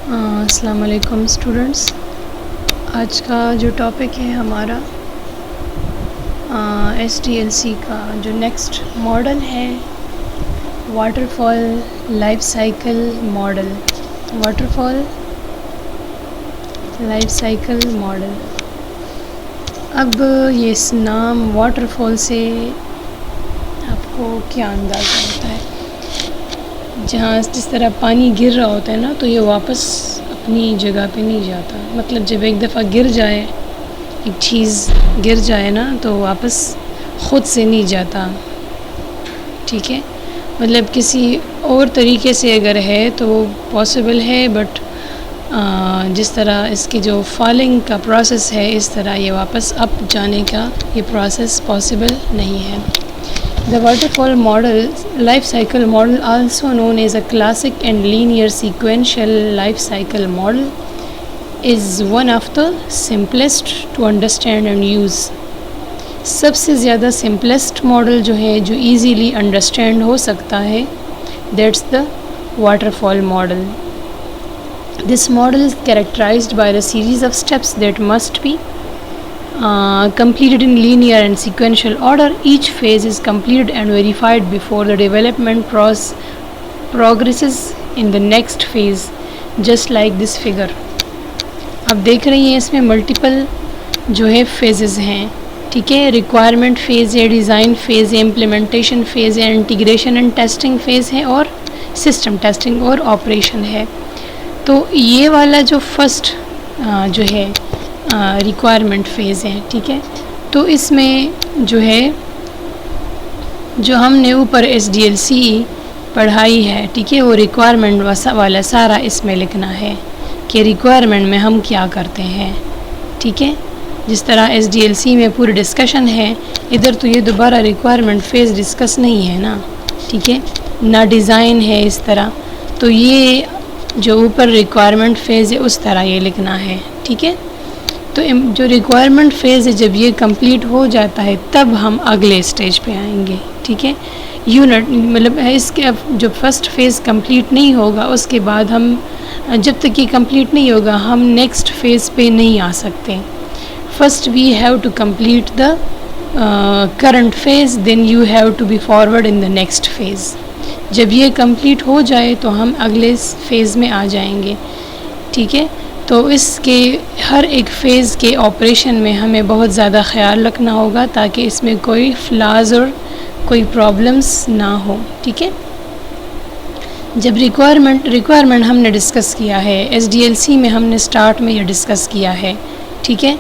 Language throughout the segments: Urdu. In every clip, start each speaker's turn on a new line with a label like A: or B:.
A: السلام علیکم اسٹوڈنٹس. آج کا جو ٹاپک ہے ہمارا SDLC کا جو نیکسٹ ماڈل ہے water fall life cycle model. Water fall life cycle model. اب یہ اس نام واٹر فال سے آپ کو کیا اندازہ ہوتا ہے؟ جہاں جس طرح پانی گر رہا ہوتا ہے نا تو یہ واپس اپنی جگہ پہ نہیں جاتا. مطلب جب ایک دفعہ گر جائے ایک چیز گر جائے نا تو واپس خود سے نہیں جاتا. ٹھیک ہے، مطلب کسی اور طریقے سے اگر ہے تو وہ پاسبل ہے، بٹ جس طرح اس کی جو فالنگ کا پروسیس ہے اس طرح یہ واپس اپ جانے کا یہ پروسیس پاسبل نہیں ہے. The waterfall model life cycle model, also known as a classic and linear sequential life cycle model, is one of the simplest to understand and use. سب سے زیادہ simplest model جو ہے جو easily understand ہو سکتا ہے that's the waterfall model. This model is characterized by the series of steps that must be completed in linear and sequential order. Each phase is completed and verified before the development progresses in the next phase, just like this figure. اب دیکھ رہی ہیں اس میں ملٹیپل جو ہے فیزز ہیں. ٹھیک ہے، ریکوائرمنٹ فیز ہے، ڈیزائن فیز ہے، امپلیمنٹیشن فیز ہے، انٹیگریشن اینڈ ٹیسٹنگ فیز ہے، اور سسٹم ٹیسٹنگ اور آپریشن ہے. تو یہ والا جو فرسٹ جو ہے ریکوائرمنٹ فیز ہے. ٹھیک ہے، تو اس میں جو ہے جو ہم نے اوپر SDLC پڑھائی ہے، ٹھیک ہے، وہ ریکوائرمنٹ والا سارا اس میں لکھنا ہے کہ ریکوائرمنٹ میں ہم کیا کرتے ہیں. ٹھیک ہے، جس طرح SDLC میں پوری ڈسکشن ہے، ادھر تو یہ دوبارہ ریکوائرمنٹ فیز ڈسکس نہیں ہے نا. ٹھیک ہے، نہ ڈیزائن ہے اس طرح، تو یہ جو اوپر ریکوائرمنٹ فیز ہے اس طرح یہ لکھنا ہے. ٹھیک ہے، تو جو ریکوائرمنٹ فیز ہے جب یہ کمپلیٹ ہو جاتا ہے تب ہم اگلے اسٹیج پہ آئیں گے. ٹھیک ہے، یونٹ مطلب اس کے اب جو فرسٹ فیز کمپلیٹ نہیں ہوگا اس کے بعد ہم جب تک یہ کمپلیٹ نہیں ہوگا ہم نیکسٹ فیز پہ نہیں آ سکتے. First we have to complete the current phase, then you have to be forward in the next phase. جب یہ کمپلیٹ ہو جائے تو ہم اگلے فیز میں آ جائیں گے. ٹھیک ہے، تو اس کے ہر ایک فیز کے آپریشن میں ہمیں بہت زیادہ خیال رکھنا ہوگا تاکہ اس میں کوئی فلاز اور کوئی پرابلمس نہ ہو. ٹھیک ہے، جب ریکوائرمنٹ ہم نے ڈسکس کیا ہے SDLC میں، ہم نے سٹارٹ میں یہ ڈسکس کیا ہے. ٹھیک ہے،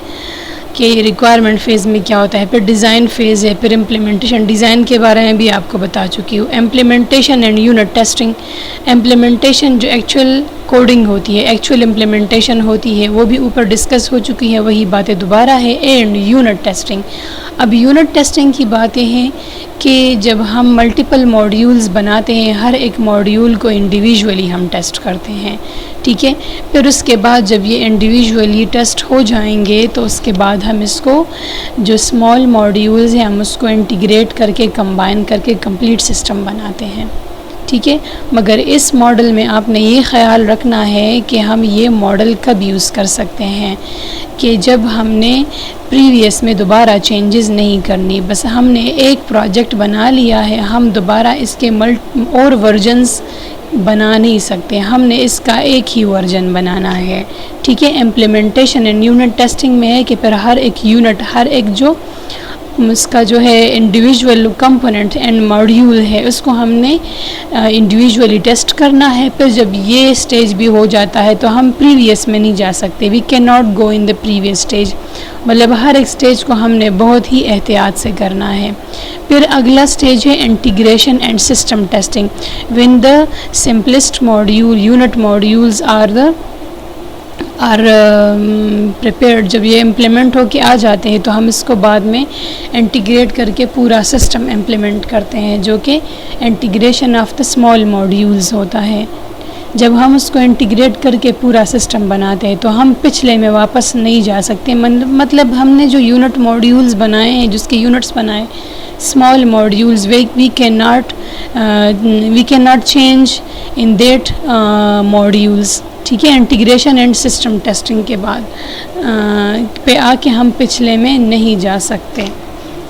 A: کہ ریکوائرمنٹ فیز میں کیا ہوتا ہے، پھر ڈیزائن فیز ہے، پھر امپلیمنٹیشن. ڈیزائن کے بارے میں بھی آپ کو بتا چکی ہوں. Implementation and unit testing. Implementation جو ایکچوئل کوڈنگ ہوتی ہے، ایکچوئل امپلیمنٹیشن ہوتی ہے، وہ بھی اوپر ڈسکس ہو چکی ہیں، وہی باتیں دوبارہ ہے. And unit testing. اب یونٹ ٹیسٹنگ کی باتیں ہیں کہ جب ہم ملٹیپل ماڈیولز بناتے ہیں، ہر ایک ماڈیول کو انڈیویژولی ہم ٹیسٹ کرتے ہیں. ٹھیک ہے، پھر اس کے بعد جب یہ انڈیویژولی ٹیسٹ ہو جائیں گے تو اس کے بعد ہم اس کو جو اسمال ماڈیولز ہیں ہم اس کو انٹیگریٹ کر کے کمبائن کر کے کمپلیٹ سسٹم بناتے ہیں. ٹھیک ہے، مگر اس ماڈل میں آپ نے یہ خیال رکھنا ہے کہ ہم یہ ماڈل کب یوز کر سکتے ہیں کہ جب ہم نے پریویس میں دوبارہ چینجز نہیں کرنی. بس ہم نے ایک پروجیکٹ بنا لیا ہے، ہم دوبارہ اس کے اور ورژنز بنا نہیں سکتے، ہم نے اس کا ایک ہی ورژن بنانا ہے. ٹھیک ہے، امپلیمنٹیشن اینڈ یونٹ ٹیسٹنگ میں ہے کہ پھر ہر ایک یونٹ، ہر ایک جو اس کا جو ہے انڈیویژول کمپوننٹ اینڈ ماڈیول ہے اس کو ہم نے انڈیویژولی ٹیسٹ کرنا ہے. پھر جب یہ اسٹیج بھی ہو جاتا ہے تو ہم پریویس میں نہیں جا سکتے. We can not go in the previous stage. مطلب ہر ایک اسٹیج کو ہم نے بہت ہی احتیاط سے کرنا ہے. پھر اگلا اسٹیج ہے integration and system testing. When the simplest module unit modules are prepared. جب یہ امپلیمنٹ ہو کے آ جاتے ہیں تو ہم اس کو بعد میں انٹیگریٹ کر کے پورا سسٹم امپلیمنٹ کرتے ہیں جو کہ integration of the small modules ہوتا ہے. جب ہم اس کو انٹیگریٹ کر کے پورا سسٹم بناتے ہیں تو ہم پچھلے میں واپس نہیں جا سکتے. مطلب ہم نے جو یونٹ ماڈیولز بنائے ہیں، جس کے یونٹس بنائے small modules, we can not change in that modules. ٹھیک ہے. انٹیگریشن اینڈ سسٹم ٹیسٹنگ کے بعد پہ آ کے ہم پچھلے میں نہیں جا سکتے.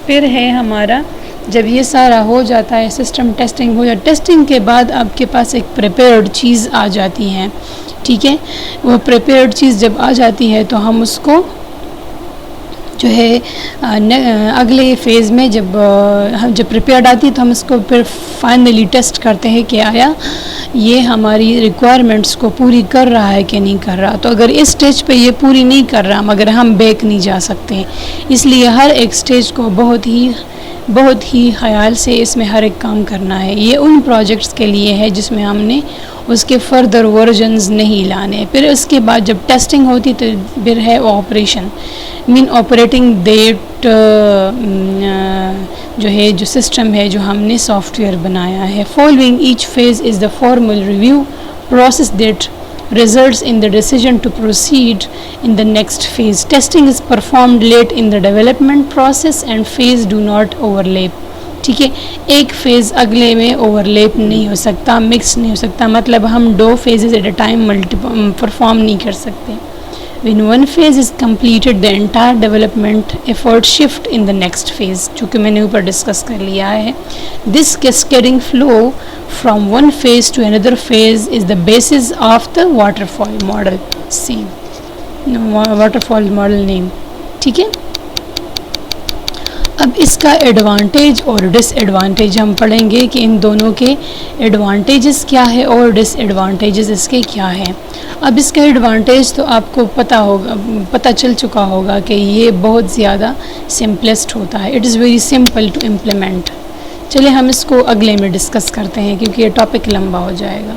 A: پھر ہے ہمارا جب یہ سارا ہو جاتا ہے، سسٹم ٹیسٹنگ ہو جاتا ہے، ٹیسٹنگ کے بعد آپ کے پاس ایک پریپیئرڈ چیز آ جاتی ہے. ٹھیک ہے. وہ پریپیئرڈ چیز جب آ جاتی ہے تو ہم اس کو جو ہے اگلے فیز میں جب پریپیئرڈ آتی ہے تو ہم اس کو پھر فائنلی ٹیسٹ کرتے ہیں کہ آیا یہ ہماری ریکوائرمنٹس کو پوری کر رہا ہے کہ نہیں کر رہا. تو اگر اس سٹیج پہ یہ پوری نہیں کر رہا مگر ہم بیک نہیں جا سکتے. اس لیے ہر ایک سٹیج کو بہت ہی خیال سے اس میں ہر ایک کام کرنا ہے. یہ ان پروجیکٹس کے لیے ہے جس میں ہم نے اس کے فردر ورژنز نہیں لانے. پھر اس کے بعد جب ٹیسٹنگ ہوتی تو پھر ہے آپریشن، مین آپریٹنگ دیٹ جو ہے جو سسٹم ہے جو ہم نے سافٹ ویئر بنایا ہے. Following each phase is the formal review process that results in the decision to proceed in the next phase. Testing is performed late in the development process and phase do not overlap. ٹھیک ہے. ایک فیز اگلے میں اوورلیپ نہیں ہو سکتا، مکس نہیں ہو سکتا. مطلب ہم 2 phases at a time perform نہیں کر سکتے. When one phase is completed, the entire development effort shift in the next phase. چونکہ میں نے اوپر ڈسکس کر لیا ہے. This cascading flow from one phase to another phase is the basis of the waterfall model. See, waterfall model name. ٹھیک ہے. اب اس کا ایڈوانٹیج اور ڈس ایڈوانٹیج ہم پڑھیں گے کہ ان دونوں کے ایڈوانٹیجز کیا ہے اور ڈس ایڈوانٹیجز اس کے کیا ہیں. اب اس کا ایڈوانٹیج تو آپ کو پتہ چل چکا ہوگا کہ یہ بہت زیادہ سمپلسٹ ہوتا ہے. It is very simple to implement. چلے ہم اس کو اگلے میں ڈسکس کرتے ہیں کیونکہ یہ ٹاپک لمبا ہو جائے گا.